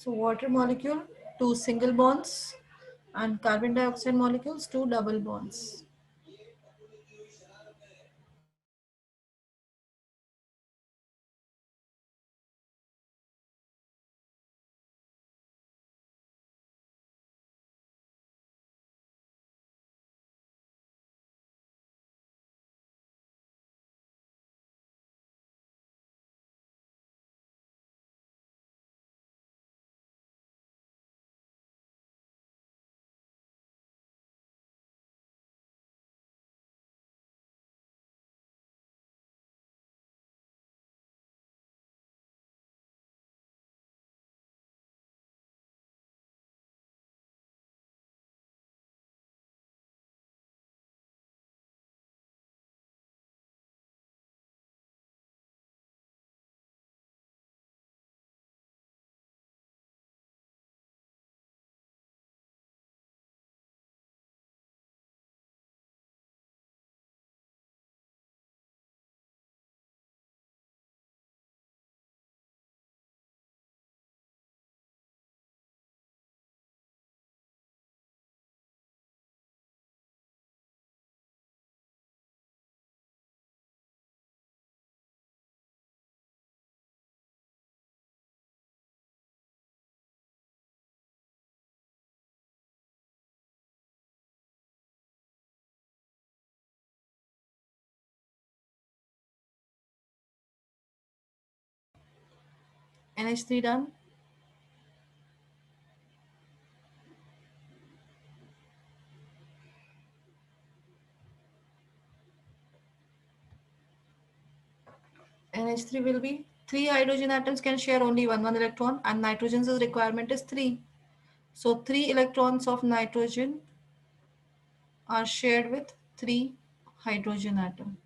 So water molecule, two single bonds, and carbon dioxide molecules, two double bonds. NH3 done. NH3 will be three hydrogen atoms can share only one electron, and nitrogen's requirement is three. So three electrons of nitrogen are shared with three hydrogen atom.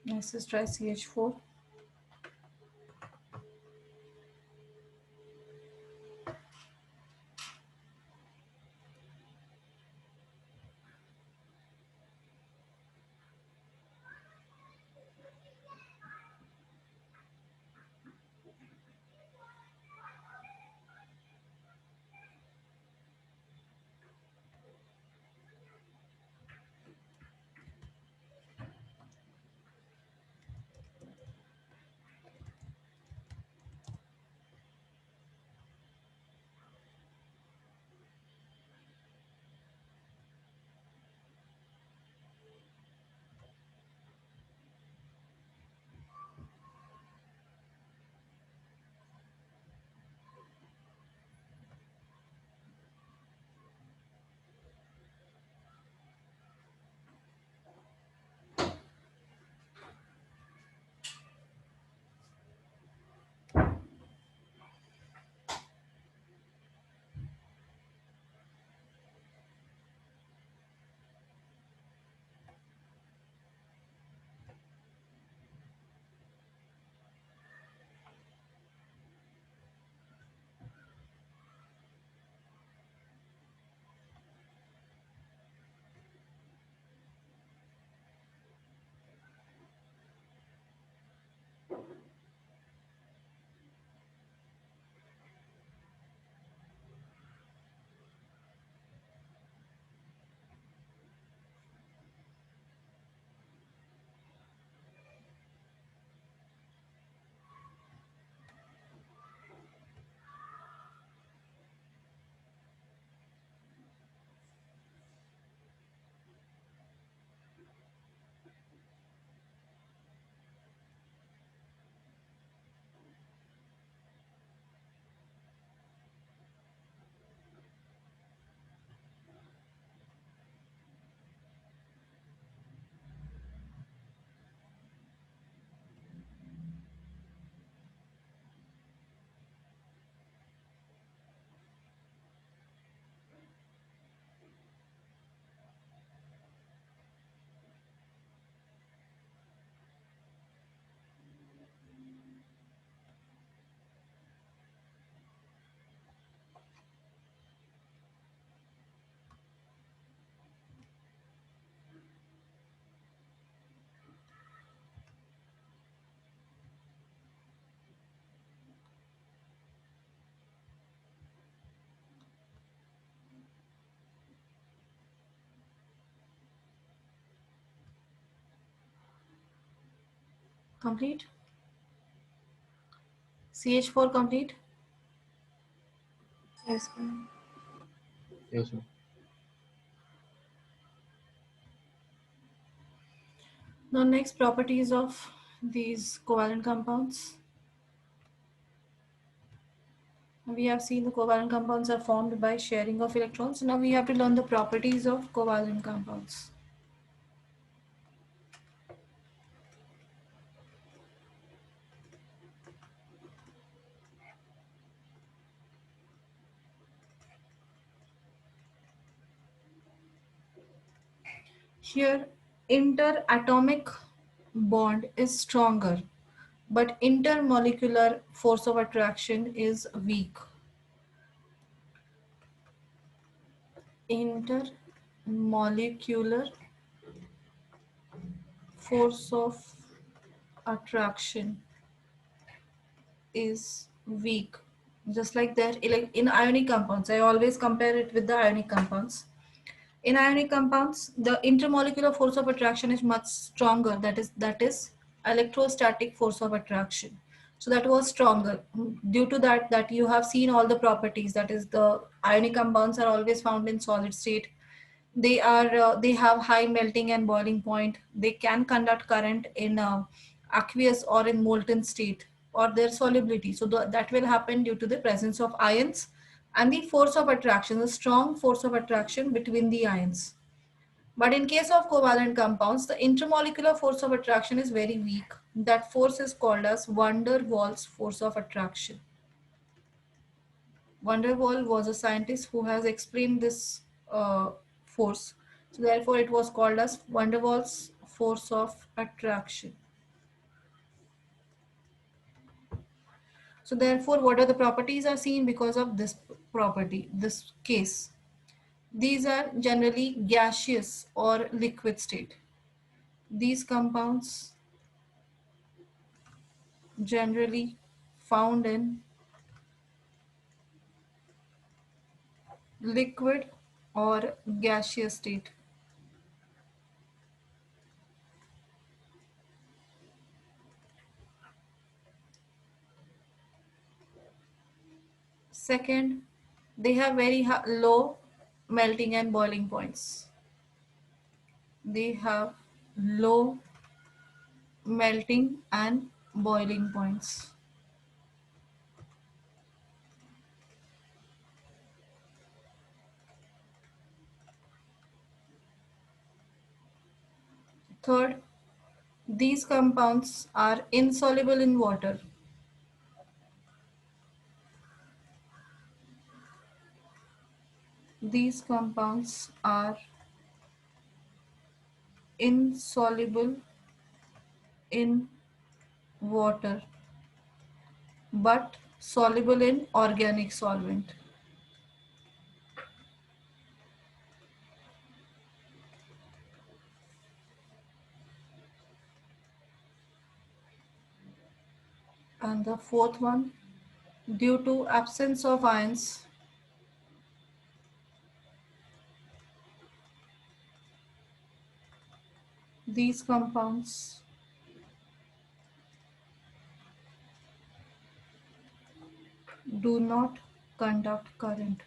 This is try CH4. Complete? CH4 complete? Yes, ma'am. Yes, ma'am. Now next, properties of these covalent compounds. We have seen the covalent compounds are formed by sharing of electrons. Now we have to learn the properties of covalent compounds. Here, interatomic bond is stronger, but intermolecular force of attraction is weak. Intermolecular force of attraction is weak. Just like that, in ionic compounds, I always compare it with the ionic compounds. In ionic compounds, the intermolecular force of attraction is much stronger. That is electrostatic force of attraction. So that was stronger. Due to that you have seen all the properties. That is, the ionic compounds are always found in solid state. They have high melting and boiling point. They can conduct current in aqueous or in molten state, or their solubility. So that will happen due to the presence of ions and the force of attraction, the strong force of attraction between the ions. But in case of covalent compounds, the intermolecular force of attraction is very weak. That force is called as van der Waals force of attraction. Van der Waal was a scientist who has explained this force. So therefore it was called as van der Waals force of attraction. So therefore, what are the properties are seen because of this property, this case. These are generally gaseous or liquid state. These compounds generally found in liquid or gaseous state. Second, they have very low melting and boiling points. They have low melting and boiling points. Third, these compounds are insoluble in water. These compounds are insoluble in water but soluble in organic solvent. And the fourth one, due to absence of ions, these compounds do not conduct current.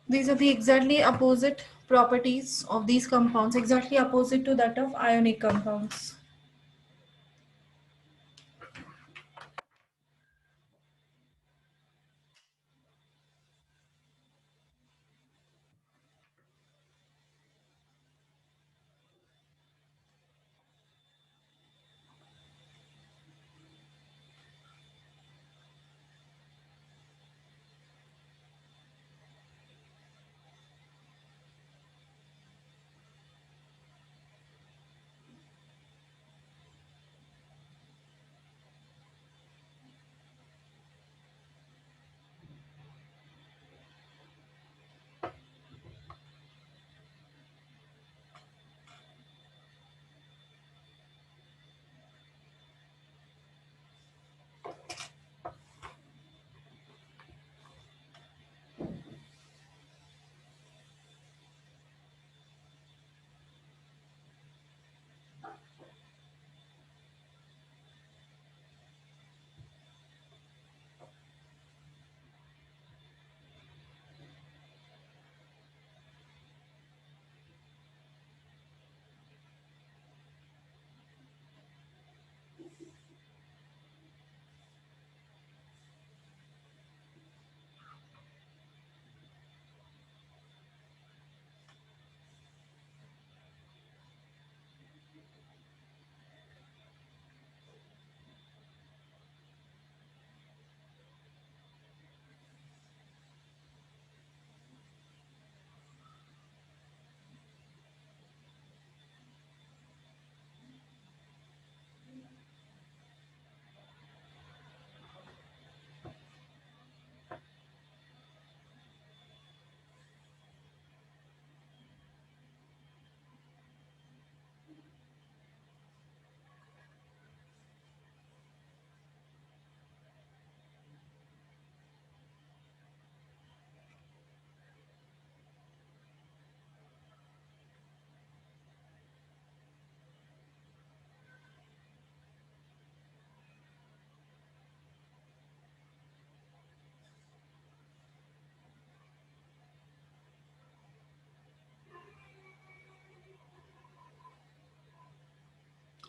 These are the exactly opposite properties of these compounds, exactly opposite to that of ionic compounds.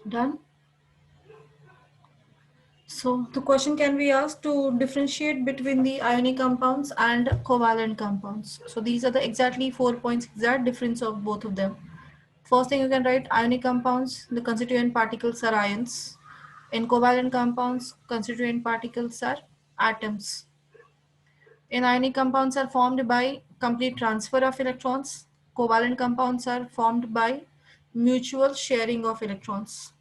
Done. So the question can be asked to differentiate between the ionic compounds and covalent compounds. So these are the exactly 4 points, exact difference of both of them. First thing you can write ionic compounds, the constituent particles are ions. In covalent compounds, constituent particles are atoms. In ionic compounds are formed by complete transfer of electrons. Covalent compounds are formed by mutual sharing of electrons.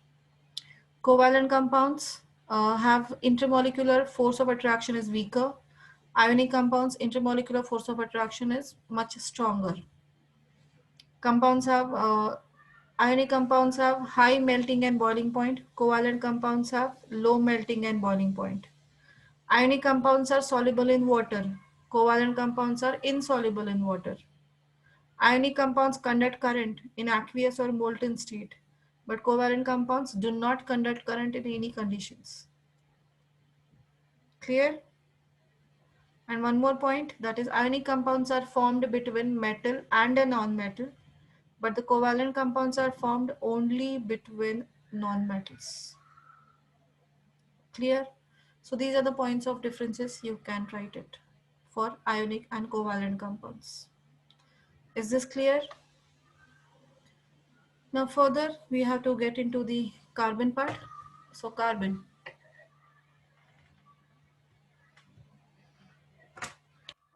Covalent compounds have intermolecular force of attraction is weaker. Ionic compounds intermolecular force of attraction is much stronger. Compounds have Ionic compounds have high melting and boiling point. Covalent compounds have low melting and boiling point. Ionic compounds are soluble in water. Covalent compounds are insoluble in water. Ionic compounds conduct current in aqueous or molten state, but covalent compounds do not conduct current in any conditions. Clear? And one more point, that is ionic compounds are formed between metal and a non-metal, but the covalent compounds are formed only between non-metals. Clear? So these are the points of differences. You can write it for ionic and covalent compounds. Is this clear? Now further we have to get into the carbon part. So carbon,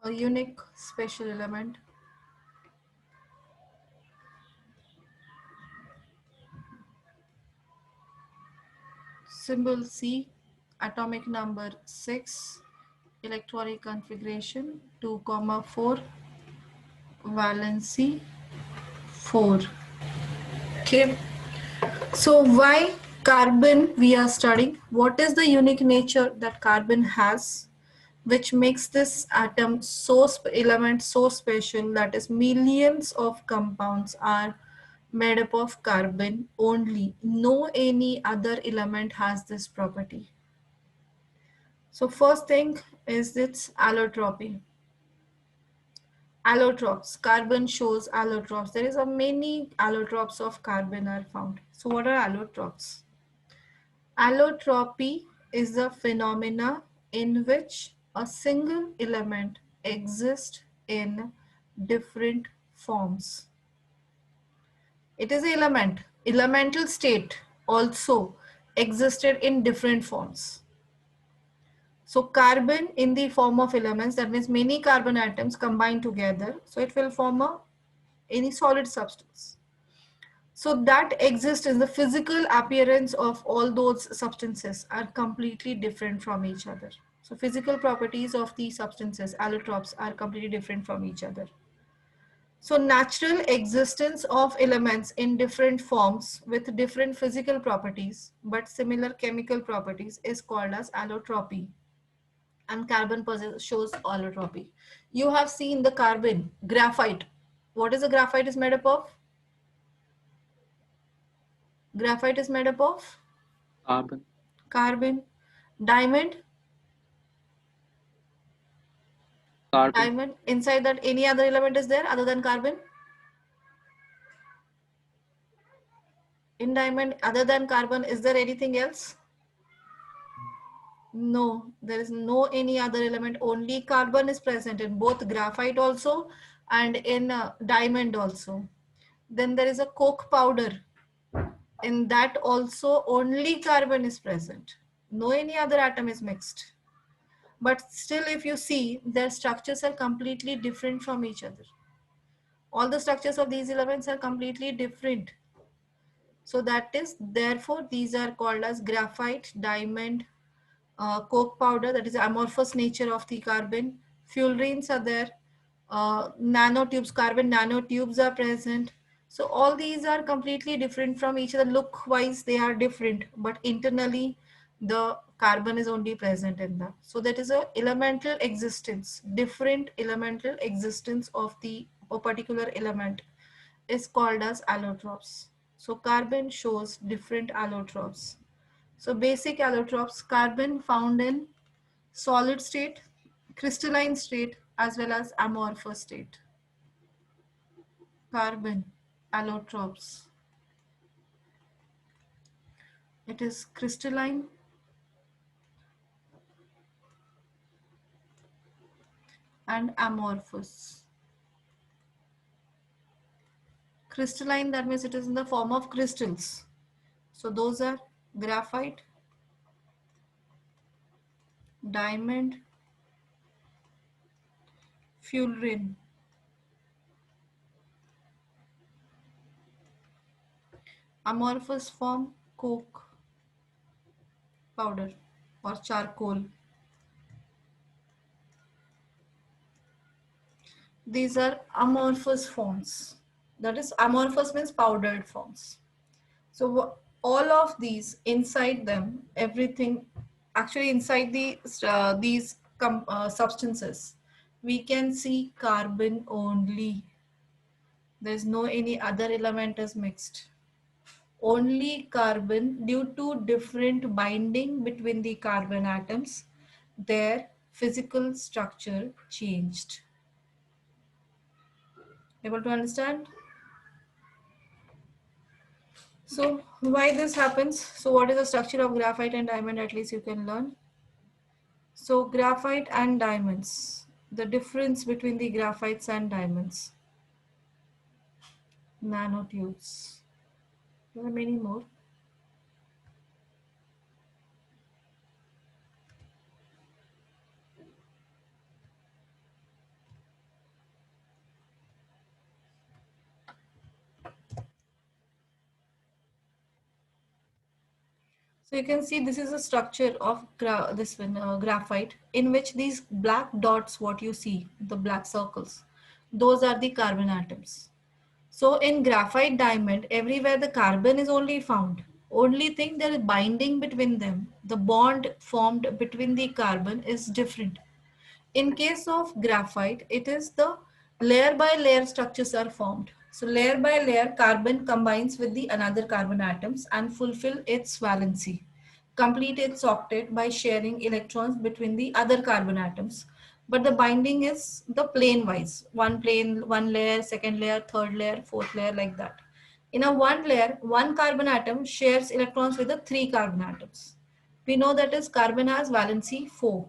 a unique special element, symbol C, atomic number 6, electronic configuration 2, 4, valency 4. Okay. So why carbon we are studying? What is the unique nature that carbon has, which makes this atom so element so special, that is millions of compounds are made up of carbon only. No any other element has this property. So first thing is its allotropy. Allotropes. Carbon shows allotropes. There is a many allotropes of carbon are found. So what are allotropes? Allotropy is a phenomena in which a single element exists in different forms. It is an element. Elemental state also existed in different forms. So carbon in the form of elements, that means many carbon atoms combined together. So it will form any solid substance. So that exists in the physical appearance of all those substances are completely different from each other. So physical properties of the substances, allotropes, are completely different from each other. So natural existence of elements in different forms with different physical properties but similar chemical properties is called as allotropy. And carbon shows allotropy. You have seen the carbon, graphite. What is the graphite is made up of? Graphite is made up of Carbon. carbon. Diamond, Carbon. diamond. Inside that, any other element is there other than carbon? In diamond, other than carbon, is there anything else? No, there is no any other element. Only carbon is present in both graphite also and in diamond also. Then there is a coke powder. In that also only carbon is present. No any other atom is mixed. But still, if you see, their structures are completely different from each other. All the structures of these elements are completely different. So that is, therefore, these are called as graphite, diamond, coke powder, that is amorphous nature of the carbon. Fullerenes are there. Nanotubes, carbon nanotubes are present. So all these are completely different from each other. Look wise, they are different, but internally, the carbon is only present in them. So that is a elemental existence, different elemental existence of the a particular element is called as allotropes. So carbon shows different allotropes. So basic allotropes, carbon found in solid state, crystalline state, as well as amorphous state. Carbon allotropes. It is crystalline and amorphous. Crystalline, that means it is in the form of crystals. So those are graphite, diamond, fullerene. Amorphous form, coke powder or charcoal. These are amorphous forms. That is, amorphous means powdered forms. So all of these inside them, everything actually inside these substances, we can see carbon only. There's no any other element is mixed. Only carbon, due to different binding between the carbon atoms, their physical structure changed. Able to understand? So why this happens? So what is the structure of graphite and diamond? At least you can learn. So graphite and diamonds. The difference between the graphites and diamonds. Nanotubes. There are many more. So you can see this is a structure of graphite, in which these black dots, what you see, the black circles, those are the carbon atoms. So in graphite diamond, everywhere the carbon is only found. Only thing there is binding between them. The bond formed between the carbon is different. In case of graphite, it is the layer by layer structures are formed. So layer by layer, carbon combines with the another carbon atoms and fulfill its valency. Complete its octet by sharing electrons between the other carbon atoms. But the binding is the plane wise. One plane, one layer, second layer, third layer, fourth layer, like that. In a one layer, one carbon atom shares electrons with the three carbon atoms. We know that is carbon has valency 4.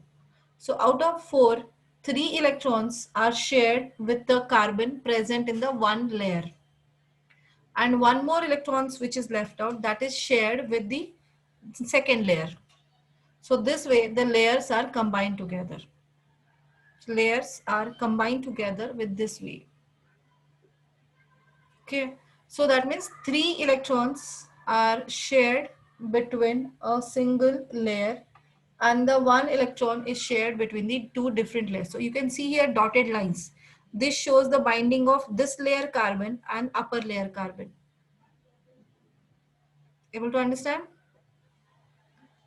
So out of 4, 3 electrons are shared with the carbon present in the one layer. And one more electrons which is left out, that is shared with the second layer. So this way the layers are combined together. Layers are combined together with this way. Okay. So that means 3 electrons are shared between a single layer, and the one electron is shared between the two different layers. So you can see here dotted lines. This shows the binding of this layer carbon and upper layer carbon. Able to understand?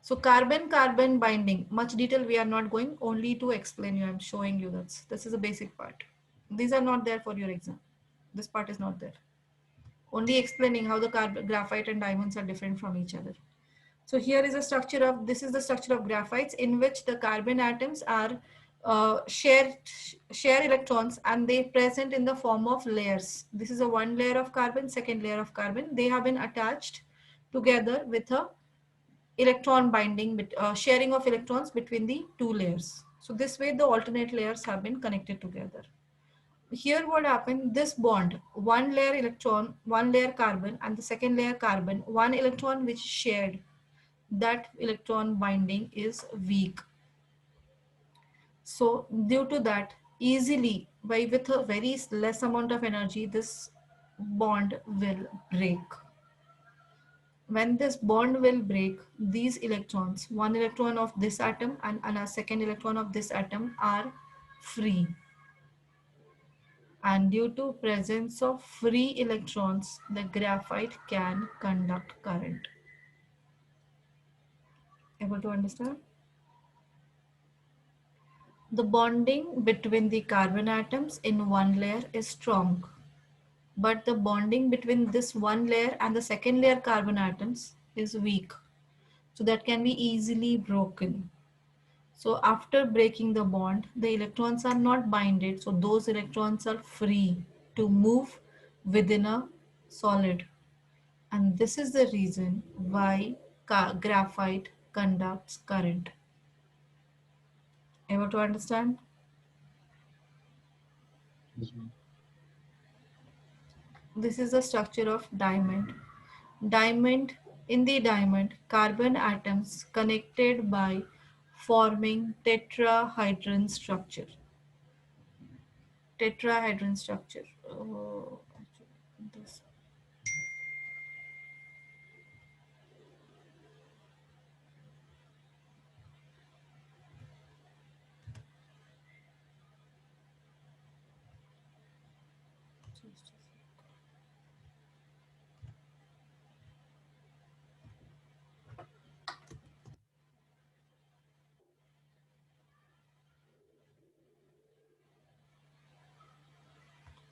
So carbon-carbon binding, much detail we are not going, only to explain you. I'm showing you this is a basic part. These are not there for your exam. This part is not there. Only explaining how the graphite and diamonds are different from each other. So here is a structure of, this is the structure of graphites, in which the carbon atoms are share electrons, and they present in the form of layers. This is a one layer of carbon, second layer of carbon. They have been attached together with a electron binding, sharing of electrons between the two layers. So this way the alternate layers have been connected together. Here what happened, this bond, one layer electron, one layer carbon, and the second layer carbon, one electron which is shared, that electron binding is weak. So due to that, easily, by with a very less amount of energy, this bond will break. When this bond will break, these electrons, one electron of this atom and a second electron of this atom, are free. And due to presence of free electrons, the graphite can conduct current. Able to understand? The bonding between the carbon atoms in one layer is strong, but the bonding between this one layer and the second layer carbon atoms is weak. So that can be easily broken. So after breaking the bond, the electrons are not binded, so those electrons are free to move within a solid. And this is the reason why graphite conducts current. Able to understand? Yes, ma'am. This is the structure of diamond. Diamond, in the diamond, carbon atoms connected by forming tetrahedron structure. Tetrahedron structure. This.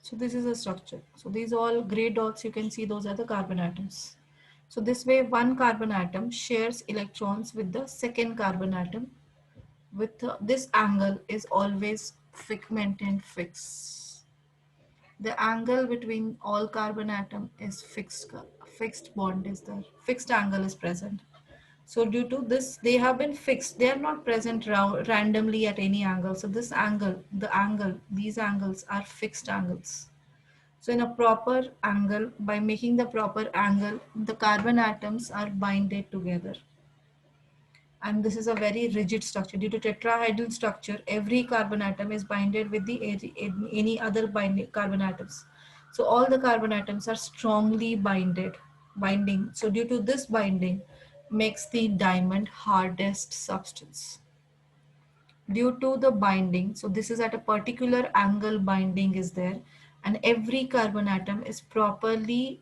So this is a structure. So these all gray dots you can see, those are the carbon atoms. So this way one carbon atom shares electrons with the second carbon atom with this angle is always maintained fixed. The angle between all carbon atom is fixed. Fixed bond is there. Fixed angle is present. So due to this, they have been fixed. They are not present randomly at any angle. So this angle, the angle, these angles are fixed angles. So in a proper angle, by making the proper angle, the carbon atoms are binded together. And this is a very rigid structure. Due to tetrahedral structure, every carbon atom is binded with the any other binding carbon atoms. So all the carbon atoms are strongly binding. So due to this binding, makes the diamond hardest substance. Due to the binding, so this is at a particular angle binding is there, and every carbon atom is properly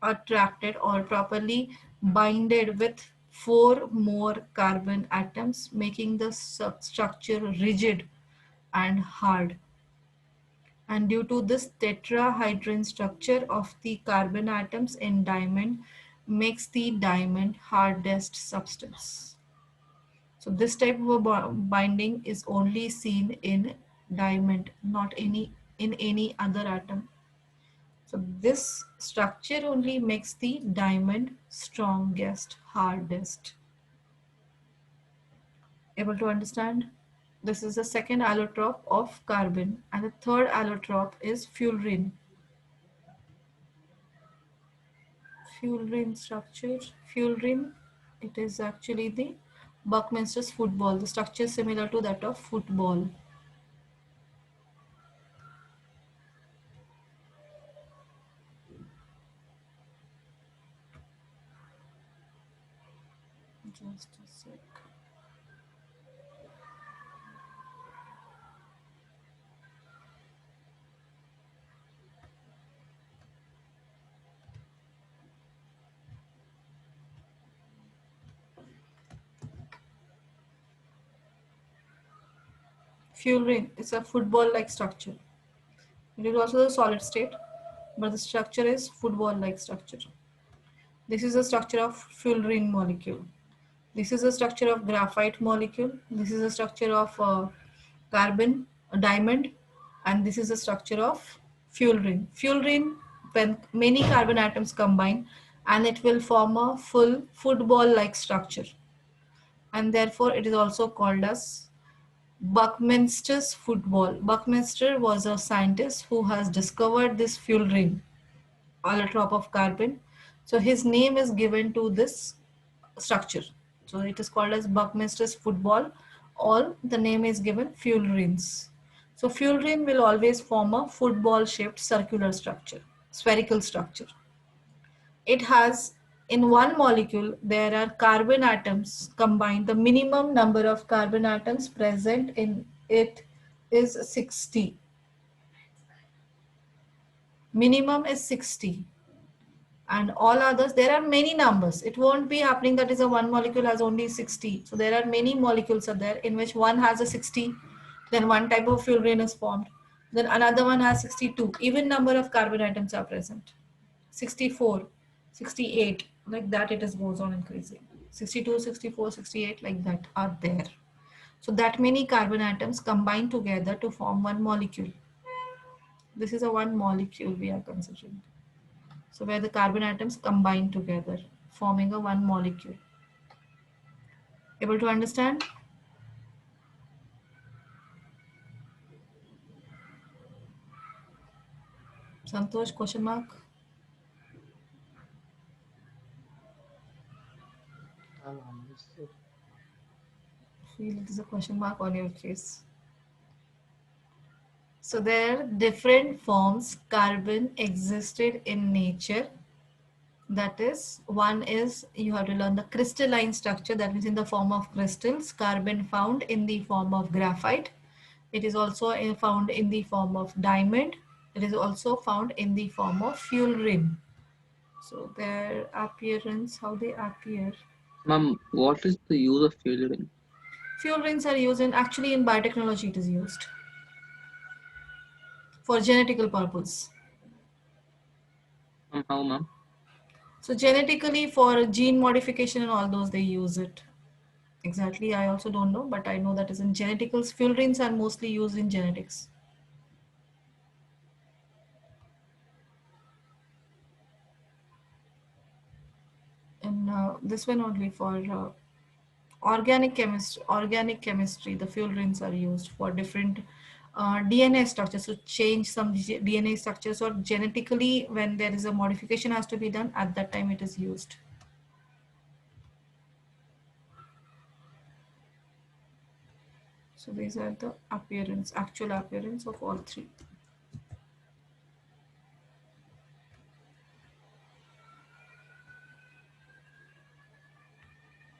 attracted or properly binded with four more carbon atoms, making the structure rigid and hard. And due to this tetrahedron structure of the carbon atoms in diamond makes the diamond hardest substance. So this type of a binding is only seen in diamond, not in any other atom. So this structure only makes the diamond strongest, hardest. Able to understand? This is the second allotrope of carbon, and the third allotrope is fullerene. Fullerene structure. Fullerene, it is actually the Buckminster's football. The structure is similar to that of football. Just a sec. Fullerene is a football-like structure. It is also the solid state, but the structure is football-like structure. This is the structure of fullerene molecule. This is the structure of graphite molecule. This is the structure of carbon, diamond, and this is the structure of fullerene. Fullerene, when many carbon atoms combine, and it will form a full football-like structure, and therefore it is also called as Buckminster's football. Buckminster was a scientist who has discovered this fullerene allotrope of carbon. So his name is given to this structure. So it is called as Buckminster's football, or the name is given fullerenes. So fullerene will always form a football shaped circular structure, spherical structure. It has, in one molecule there are carbon atoms combined. The minimum number of carbon atoms present in it is 60. Minimum is 60. And all others, there are many numbers. It won't be happening that is a one molecule has only 60. So there are many molecules are there in which one has a 60, then one type of fullerene is formed, then another one has 62. Even number of carbon atoms are present. 64, 68, like that it is goes on increasing. 62, 64, 68, like that are there. So that many carbon atoms combine together to form one molecule. This is a one molecule we are considering. So where the carbon atoms combine together. forming a one molecule. Able to understand? Santosh, question mark? I've understood. Feel it is a question mark on your face. So there are different forms carbon existed in nature. That is, one is you have to learn the crystalline structure, that means in the form of crystals. Carbon found in the form of graphite. It is also found in the form of diamond. It is also found in the form of fullerene. So their appearance, how they appear. Ma'am, what is the use of fullerene? Fullerenes are used in, actually in biotechnology it is used for genetical purpose. How, ma'am? So genetically for gene modification and all those they use it. Exactly, I also don't know, but I know that is in geneticals. Fullerenes are mostly used in genetics. And this one only for organic chemistry, the fullerenes are used for different DNA structures, to change some DNA structures, or genetically when there is a modification has to be done, at that time it is used. So these are the appearance, actual appearance of all three.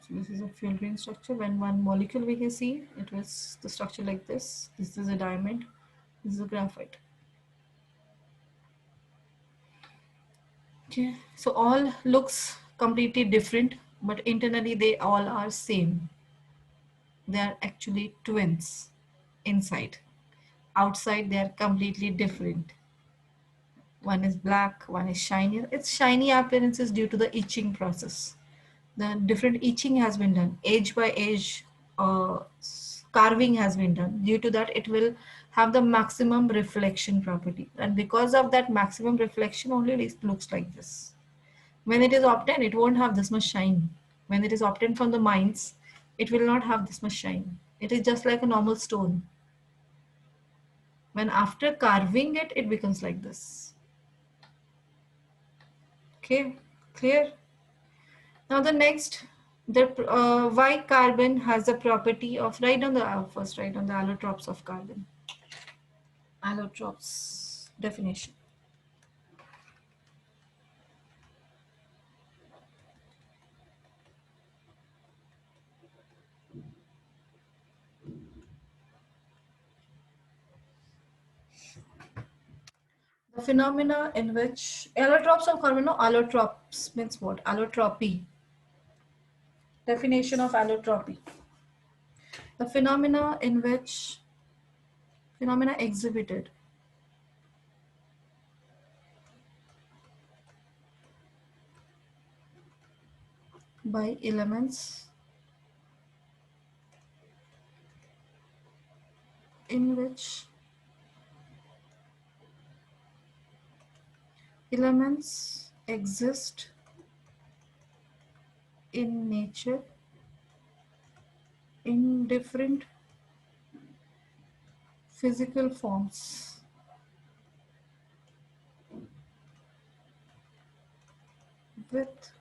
So this is a fullerene structure. When one molecule we can see, it was the structure like this. This is a diamond. This is a graphite. Okay. So all looks completely different, but internally they all are same. They are actually twins inside. Outside they are completely different. One is black, one is shinier. Its shiny appearance is due to the etching process. The different etching has been done, edge by edge carving has been done. Due to that, it will have the maximum reflection property, and because of that maximum reflection only it looks like this. When it is obtained, it won't have this much shine. When it is obtained from the mines, it will not have this much shine. It is just like a normal stone. When after carving it, it becomes like this. Okay, clear? Now the next, the why carbon has the property of, write down the first, write down the allotropes of carbon. Allotropes definition. The phenomena in which allotropes of carbon, no, allotropes means what? Allotropy. Definition of allotropy. The phenomena exhibited by in which elements exist in nature in different physical forms with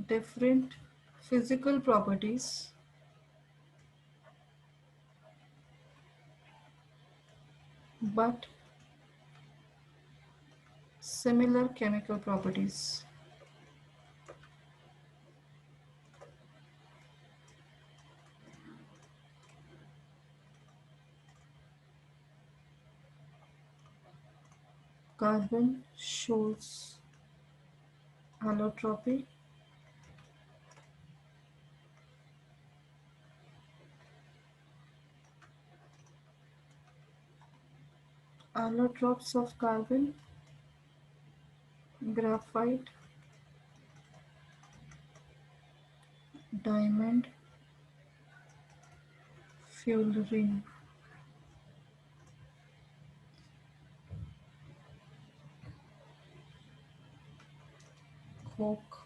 different physical properties but similar chemical properties. Carbon shows allotropy allotropes of carbon, graphite, diamond, fullerene. Coke.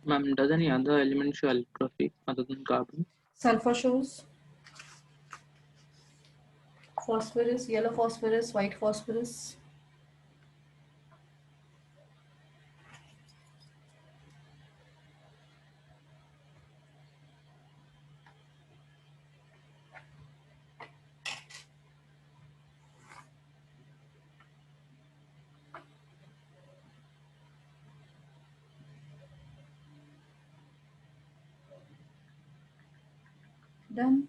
Ma'am, does any other element show allotropy other than carbon? Sulfur shows phosphorus, yellow phosphorus, white phosphorus. Done.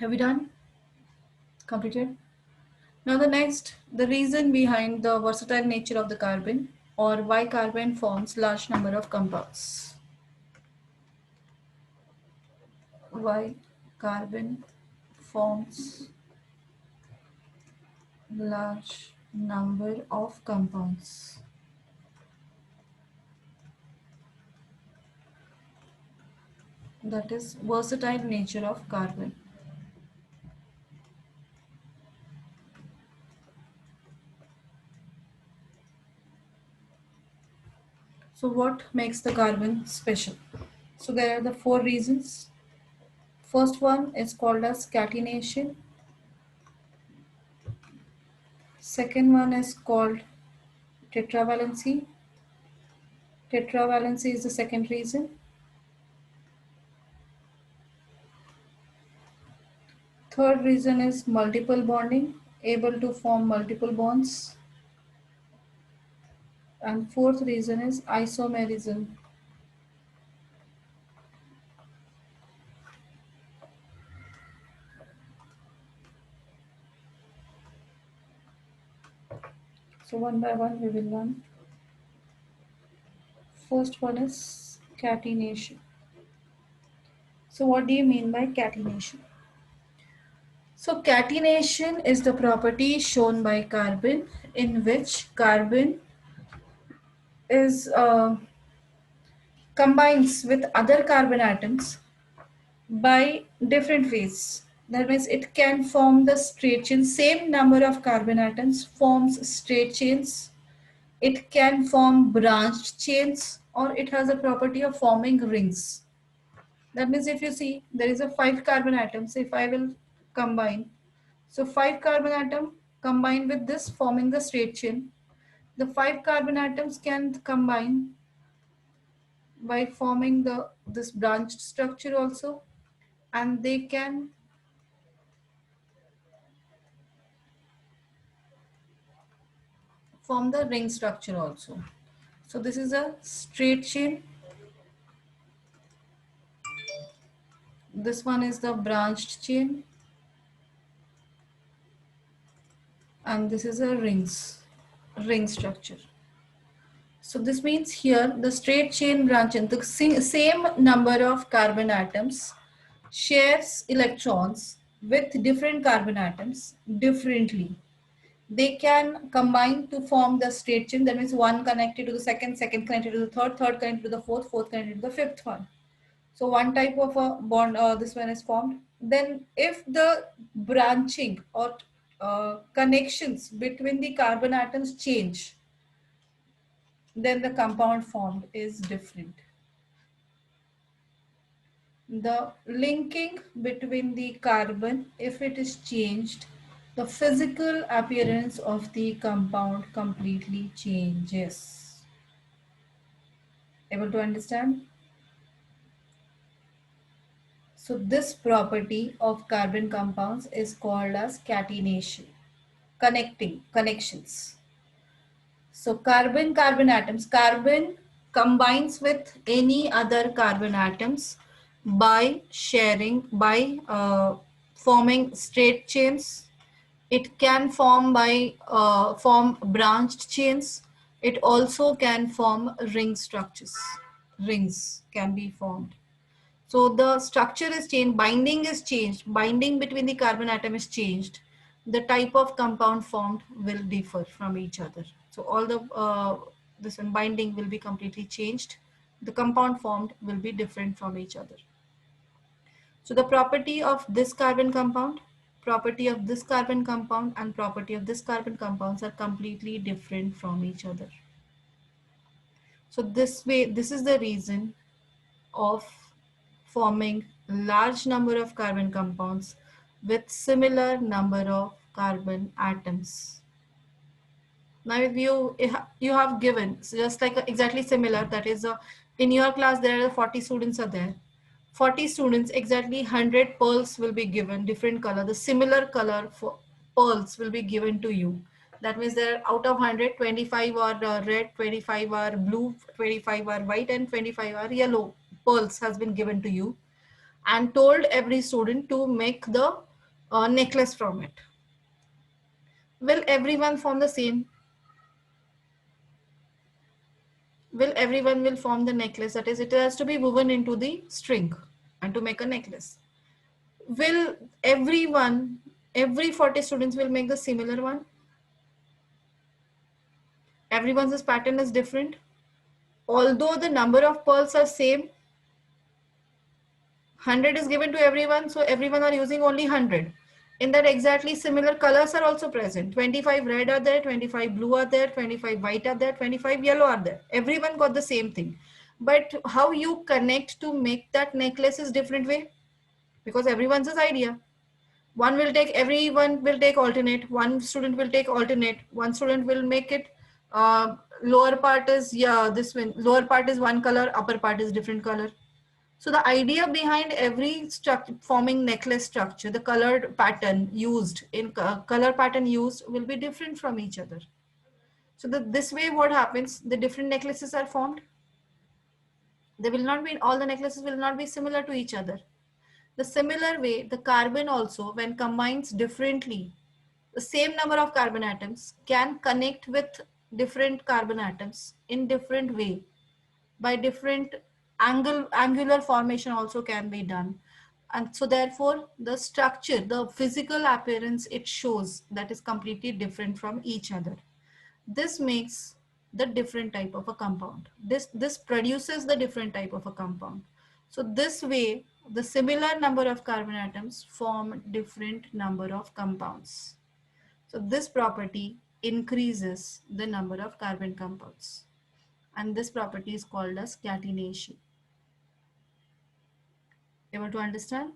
Have we done? Completed? Now the next, the reason behind the versatile nature of the carbon, or why carbon forms large number of compounds. Why carbon forms large number of compounds. That is versatile nature of carbon. So what makes the carbon special? So there are the four reasons. First one is called as catenation. Second one is called tetravalency. Tetravalency is the second reason. Third reason is multiple bonding, able to form multiple bonds. And fourth reason is isomerism. So one by one we will learn. First one is catenation. So what do you mean by catenation? So catenation is the property shown by carbon in which carbon is combines with other carbon atoms by different ways. That means it can form the straight chain. Same number of carbon atoms forms straight chains. It can form branched chains, or it has a property of forming rings. That means if you see there is a 5 carbon atoms, if I will combine, so 5 carbon atom combine with this forming the straight chain. The 5 carbon atoms can combine by forming the this branched structure also, and they can form the ring structure also. So this is a straight chain. This one is the branched chain, and this is a ring structure. So this means here the straight chain branching, the same number of carbon atoms shares electrons with different carbon atoms differently. They can combine to form the straight chain. That means one connected to the second, second connected to the third, third connected to the fourth, fourth connected to the fifth one. So one type of a bond, this one is formed. Then if the branching or connections between the carbon atoms change, then the compound formed is different. The linking between the carbon, if it is changed, the physical appearance of the compound completely changes. Able to understand? So this property of carbon compounds is called as catenation, connections. So carbon atoms, carbon combines with any other carbon atoms by forming straight chains. It can form branched chains. It also can form ring structures. Rings can be formed. So the structure is changed, binding is changed, binding between the carbon atom is changed. The type of compound formed will differ from each other. So all the this one binding will be completely changed. The compound formed will be different from each other. So the property of this carbon compound, property of this carbon compound, and property of this carbon compounds are completely different from each other. So this is the reason of forming large number of carbon compounds with similar number of carbon atoms. Now if you have given just like exactly similar, that is in your class there are 40 students are there. 40 students, exactly 100 pearls will be given, different color, the similar color for pearls will be given to you. That means there out of 100, 25 are red, 25 are blue, 25 are white, and 25 are yellow pearls has been given to you, and told every student to make the necklace from it. Will everyone form the same? Will everyone will form the necklace? That is, it has to be woven into the string and to make a necklace. Will everyone, every 40 students will make the similar one? Everyone's pattern is different. Although the number of pearls are same, 100 is given to everyone, so everyone are using only 100. In that exactly similar colors are also present. 25 red are there, 25 blue are there, 25 white are there, 25 yellow are there. Everyone got the same thing. But how you connect to make that necklace is different way, because everyone's idea. Everyone will take alternate, one student will take alternate, one student will make it lower part is, yeah, this one, lower part is one color, upper part is different color. So the idea behind every forming necklace structure, the colored pattern used in color pattern used will be different from each other. So this way what happens, the different necklaces are formed. They will not be, all the necklaces will not be similar to each other. The similar way, the carbon also, when combines differently, the same number of carbon atoms can connect with different carbon atoms in different way, by different angular formation also can be done. And so therefore the structure, the physical appearance it shows, that is completely different from each other. This makes the different type of a compound. This produces the different type of a compound. So this way the similar number of carbon atoms form different number of compounds. So this property increases the number of carbon compounds, and this property is called as catenation. Able to understand?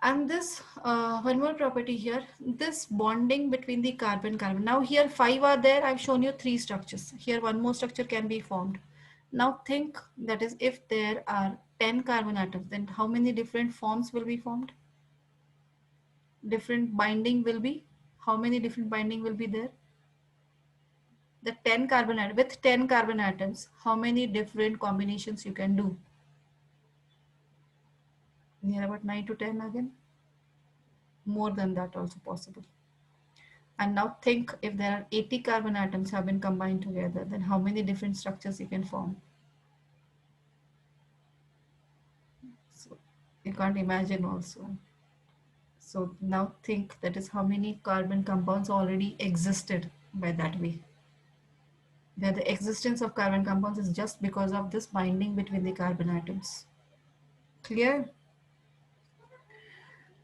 And this one more property here, this bonding between the carbon. Now here 5 are there, I've shown you 3 structures. Here one more structure can be formed. Now think, that is, if there are 10 carbon atoms, then how many different forms will be formed? Different binding will be, how many different binding will be there? The 10 carbon atom, with 10 carbon atoms, how many different combinations you can do? Near about 9 to 10 again. More than that also possible. And now think, if there are 80 carbon atoms have been combined together, then how many different structures you can form? So you can't imagine also. So now think, that is how many carbon compounds already existed by that way. That the existence of carbon compounds is just because of this binding between the carbon atoms. Clear?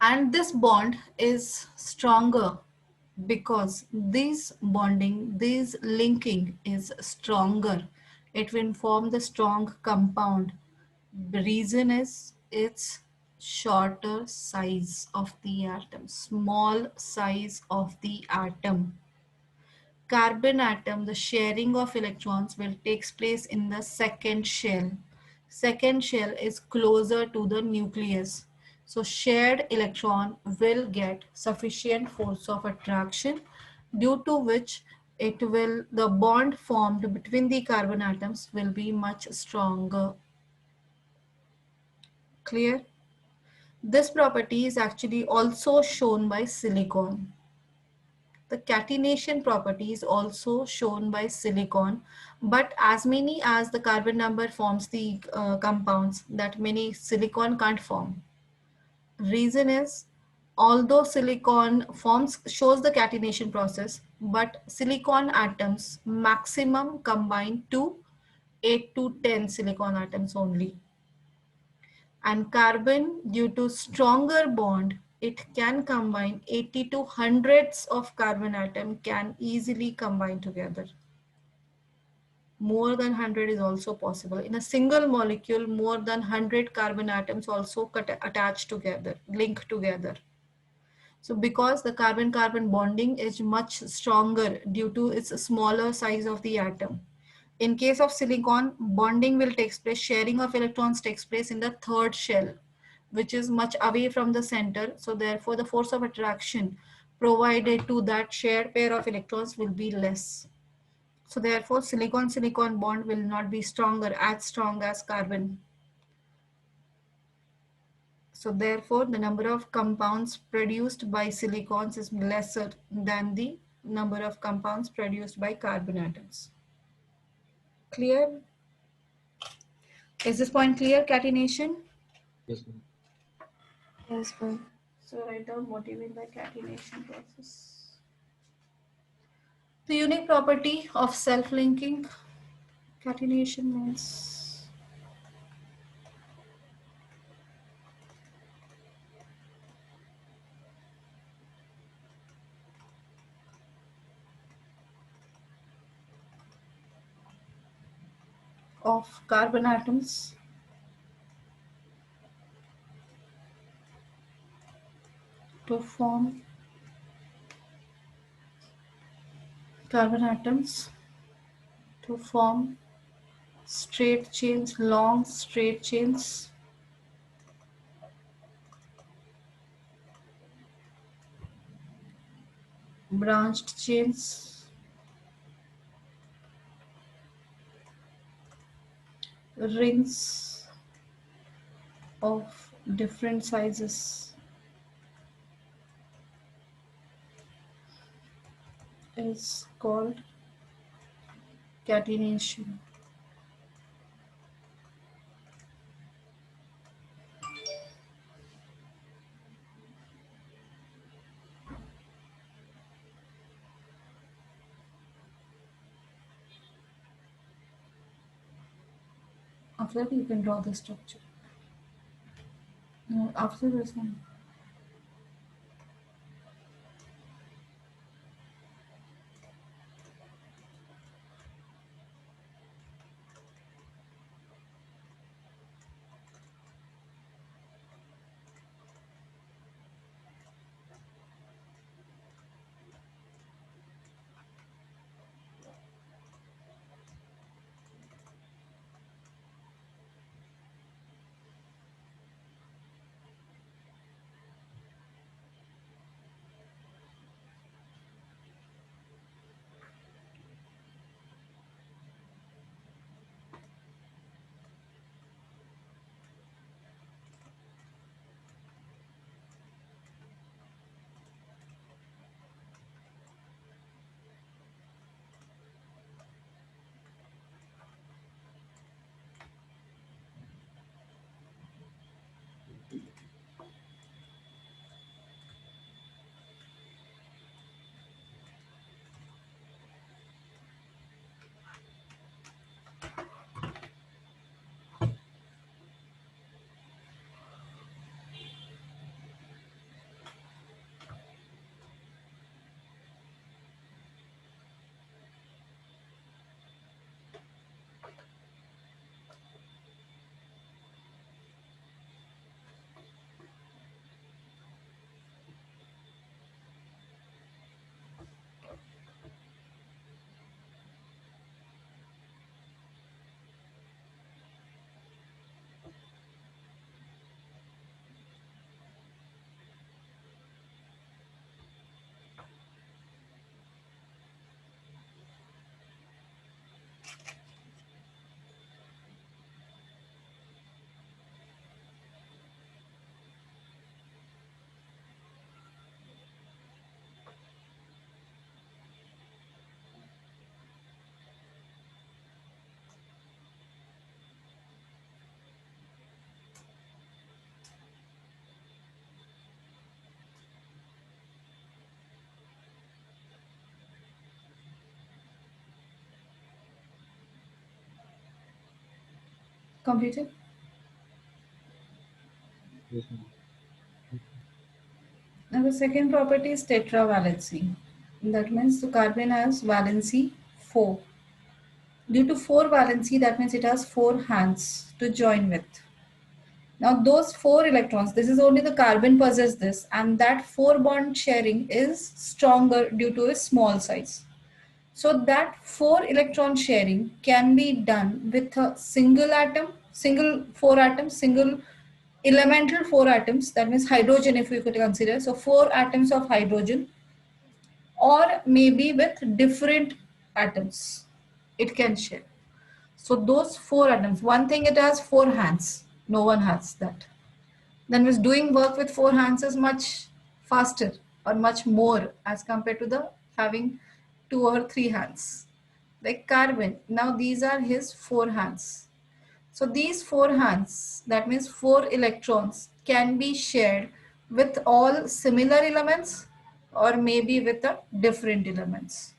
And this bond is stronger because this bonding, this linking is stronger It will form the strong compound. The reason is its shorter size of the atom, small size of the atom. Carbon atom, the sharing of electrons will takes place in the second shell. Second shell is closer to the nucleus. So shared electron will get sufficient force of attraction, due to which the bond formed between the carbon atoms will be much stronger. Clear? This property is actually also shown by silicon. The catenation property is also shown by silicon, but as many as the carbon number forms the compounds, that many silicon can't form. Reason is, although silicon forms shows the catenation process, but silicon atoms maximum combine to 8 to 10 silicon atoms only. And carbon, due to stronger bond, it can combine 80 to hundreds of carbon atom can easily combine together. More than 100 is also possible. In a single molecule, more than 100 carbon atoms also attach together, link together. So because the carbon-carbon bonding is much stronger due to its smaller size of the atom. In case of silicon, bonding will take place, sharing of electrons takes place in the third shell, which is much away from the center. So therefore, the force of attraction provided to that shared pair of electrons will be less. So therefore, silicon-silicon bond will not be stronger, as strong as carbon. So therefore, the number of compounds produced by silicons is lesser than the number of compounds produced by carbon atoms. Clear? Is this point clear, catenation? Yes, ma'am. Yes, ma'am. So write down what you mean by catenation process. The unique property of self-linking. Catenation means of carbon atoms to form carbon atoms to form straight chains, long straight chains, branched chains, rings of different sizes is called catenation. After that, you can draw the structure. No, after this one. Completed? Yes, ma'am. Now the second property is tetravalency. That means the carbon has valency 4. Due to 4 valency, that means it has 4 hands to join with. Now those 4 electrons, this is only the carbon possess this, and that 4 bond sharing is stronger due to its small size. So that 4 electron sharing can be done with a single atom, single 4 atoms, single elemental 4 atoms, that means hydrogen if you could consider. So 4 atoms of hydrogen, or maybe with different atoms it can share. So those 4 atoms, one thing it has 4 hands, no one has that. Then was doing work with 4 hands is much faster or much more as compared to the having 2 or 3 hands. Like carbon, now these are his 4 hands. So these 4 hands, that means 4 electrons, can be shared with all similar elements or maybe with the different elements.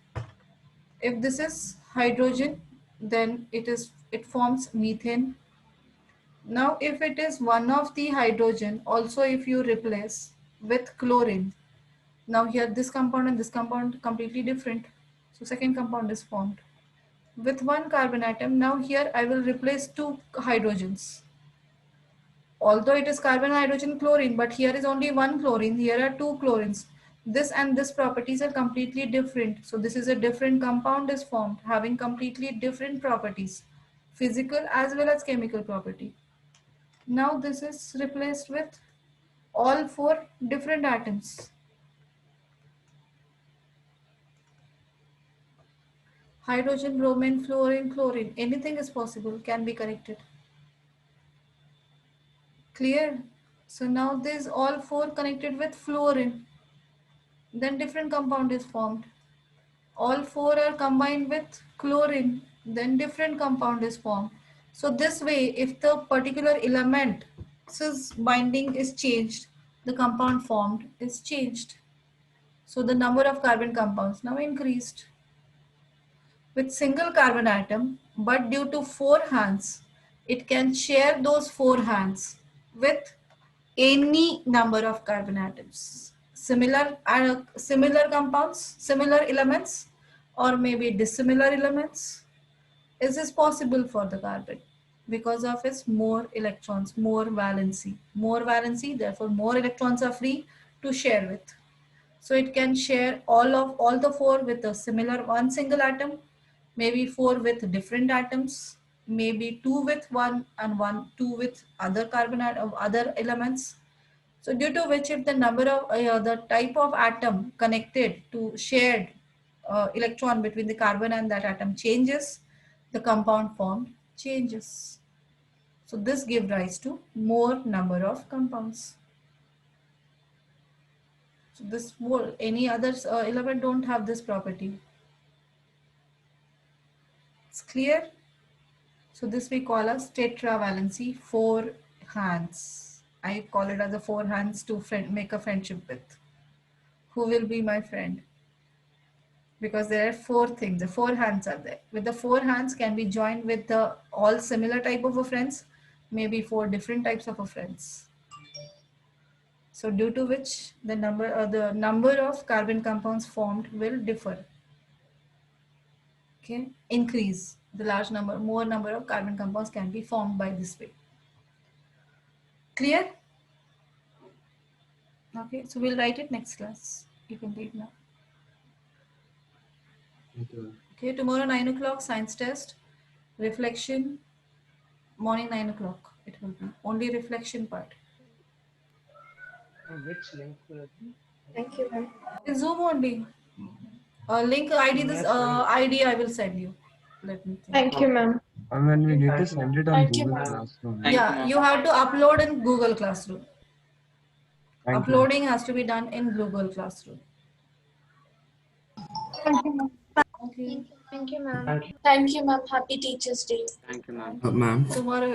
If this is hydrogen, then it forms methane. Now if it is one of the hydrogen, also if you replace with chlorine, now here this compound and this compound completely different. So second compound is formed. With one carbon atom, now here I will replace 2 hydrogens. Although it is carbon, hydrogen, chlorine, but here is only one chlorine, here are 2 chlorines. This and this properties are completely different. So this is a different compound is formed having completely different properties, physical as well as chemical property. Now this is replaced with all 4 different atoms. Hydrogen, bromine, fluorine, chlorine, anything is possible, can be connected. Clear? So now these all 4 connected with fluorine. Then different compound is formed. All 4 are combined with chlorine, then different compound is formed. So this way, if the particular element's binding is changed, the compound formed is changed. So the number of carbon compounds now increased. With single carbon atom, but due to 4 hands, it can share those 4 hands with any number of carbon atoms. Similar compounds, similar elements, or maybe dissimilar elements. Is this possible for the carbon? Because of its more electrons, more valency, therefore more electrons are free to share with. So it can share all the 4 with a similar one single atom, maybe 4 with different atoms, maybe 2 with one and 2 with other other elements. So due to which, if the number of the type of atom connected to shared electron between the carbon and that atom changes, the compound formed changes. So this gives rise to more number of compounds. So this whole, any other element don't have this property. It's clear? So this we call as tetravalency, 4 hands. I call it as a 4 hands to make a friendship with. Who will be my friend? Because there are 4 things, the 4 hands are there. With the 4 hands can be joined with the all similar type of a friends, maybe 4 different types of a friends. So due to which the number of carbon compounds formed will differ. Okay, increase. The more number of carbon compounds can be formed by this way. Clear? Okay, so we'll write it next class. You can read now. Thank you, ma'am. Okay, tomorrow 9 o'clock science test, reflection, morning 9 o'clock. It will be only reflection part. Which link will it be? Thank you, ma'am. In Zoom only. Link ID, this ID I will send you. Let me think. Thank you, ma'am. And when we need to Thank you, send ma'am. it on Thank you, Google ma'am. Classroom. Thank you, Yeah, ma'am. you have to upload in Google Classroom. Thank you. Uploading has to be done in Google Classroom. Thank you, ma'am. Okay. Thank you, ma'am. Thank you. Thank you, ma'am. Happy Teachers' Day. Thank you, ma'am. Ma'am. Tomorrow